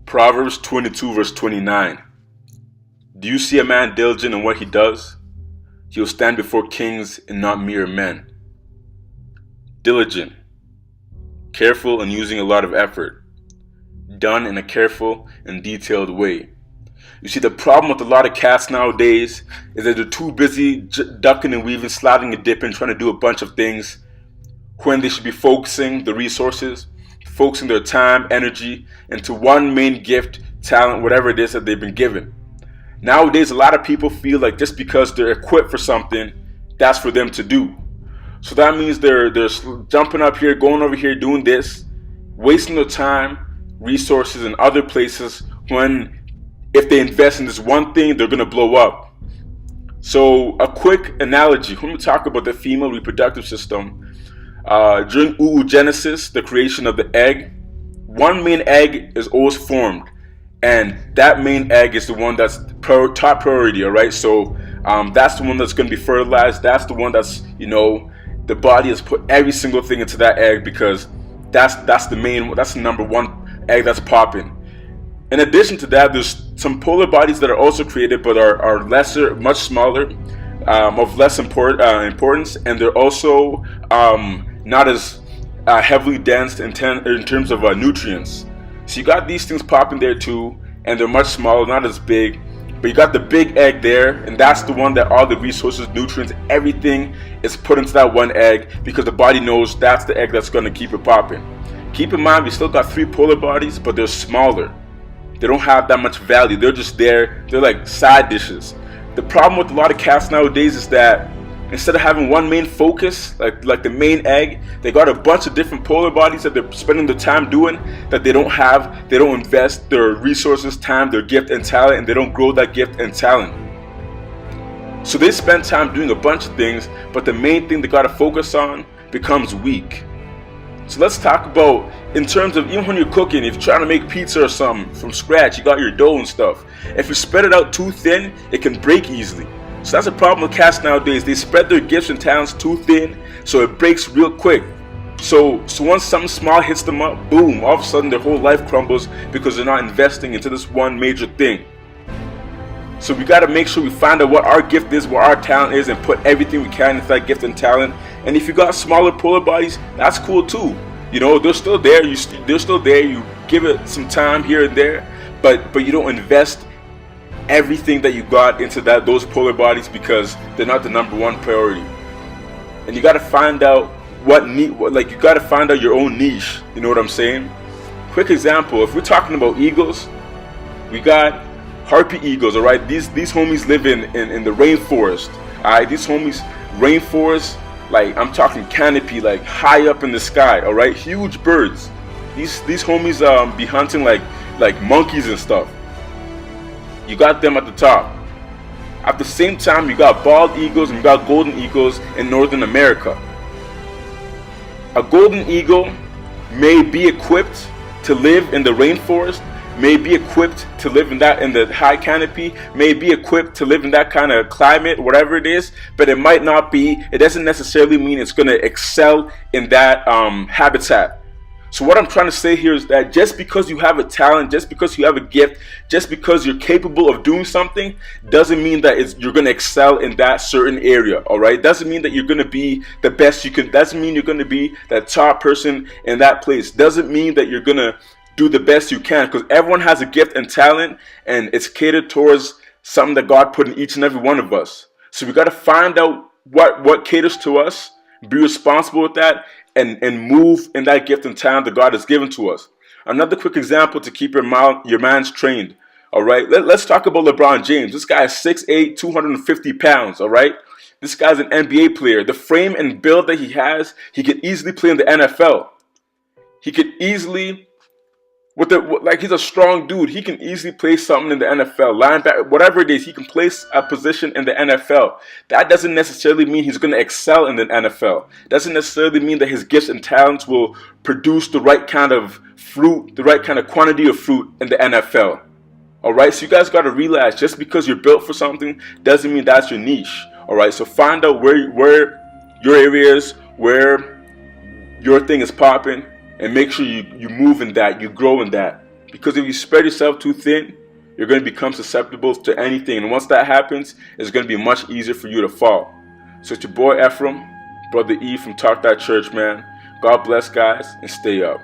Proverbs 22 verse 29. Do you see a man diligent in what he does? He will stand before kings and not mere men. Diligent, careful and using a lot of effort, done in a careful and detailed way. You see, the problem with a lot of cats nowadays is that they're too busy ducking and weaving, sliding and dipping, trying to do a bunch of things when they should be focusing the resources, focusing their time, energy into one main gift, talent, whatever it is that they've been given. Nowadays, a lot of people feel like just because they're equipped for something, that's for them to do. So that means they're jumping up here, going over here, doing this, wasting their time, resources in other places when if they invest in this one thing, they're going to blow up. So a quick analogy, when we talk about the female reproductive system, during oogenesis, the creation of the egg, one main egg is always formed. And that main egg is the one that's top priority, all right? So that's the one that's going to be fertilized. That's the one that's, the body has put every single thing into that egg because that's the number one egg that's popping. In addition to that, there's some polar bodies that are also created but are lesser, much smaller, of less importance, and they're also not as heavily dense in terms of nutrients. So you got these things popping there too, and they're much smaller, not as big. But you got the big egg there, and that's the one that all the resources, nutrients, everything is put into that one egg because the body knows that's the egg that's going to keep it popping. Keep in mind, we still got 3 polar bodies, but they're smaller. They don't have that much value. They're just there. They're like side dishes. The problem with a lot of cats nowadays is that instead of having one main focus, like the main egg, they got a bunch of different polar bodies that they're spending their time doing that they don't have. They don't invest their resources, time, their gift and talent, and they don't grow that gift and talent. So they spend time doing a bunch of things, but the main thing they got to focus on becomes weak. So let's talk about, in terms of even when you're cooking, if you're trying to make pizza or something from scratch, you got your dough and stuff. If you spread it out too thin, it can break easily. So that's a problem with cats nowadays. They spread their gifts and talents too thin, so it breaks real quick. So once something small hits them up, boom, all of a sudden their whole life crumbles because they're not investing into this one major thing. So we got to make sure we find out what our gift is, what our talent is, and put everything we can into that gift and talent. And if you got smaller polar bodies, that's cool too. They're still there. They're still there. You give it some time here and there, but you don't invest everything that you got into those polar bodies because they're not the number one priority. And you got to find out you got to find out your own niche. You know what I'm saying? Quick example: if we're talking about eagles, we got harpy eagles. All right, these homies live in the rainforest. All right, these homies rainforest. Like I'm talking canopy, like high up in the sky. All right, huge birds. These homies be hunting like monkeys and stuff. You got them at the top. At the same time, you got bald eagles and you got golden eagles in Northern America. A golden eagle may be equipped to live in the rainforest, may be equipped to live in the high canopy, may be equipped to live in that kind of climate, whatever it is, but it might not be. It doesn't necessarily mean it's going to excel in that habitat. So what I'm trying to say here is that just because you have a talent, just because you have a gift, just because you're capable of doing something, doesn't mean that you're going to excel in that certain area, all right? Doesn't mean that you're going to be the best you can. Doesn't mean you're going to be that top person in that place. Doesn't mean that you're going to do the best you can, because everyone has a gift and talent, and it's catered towards something that God put in each and every one of us. So we got to find out what caters to us, be responsible with that, and move in that gift and talent that God has given to us. Another quick example to keep your minds trained. All right, let's talk about LeBron James. This guy is 6'8", 250 pounds. All right, this guy's an NBA player. The frame and build that he has, he could easily play in the NFL. He could easily, he's a strong dude. He can easily play something in the NFL, linebacker, whatever it is. He can place a position in the NFL. That doesn't necessarily mean he's going to excel in the NFL. Doesn't necessarily mean that his gifts and talents will produce the right kind of fruit, the right kind of quantity of fruit in the NFL. All right, so you guys got to realize, just because you're built for something doesn't mean that's your niche. All right, so find out where your area is, where your thing is popping, and make sure you move in that, you grow in that. Because if you spread yourself too thin, you're going to become susceptible to anything. And once that happens, it's going to be much easier for you to fall. So it's your boy Ephraim, Brother E from Talk That Church, man. God bless, guys, and stay up.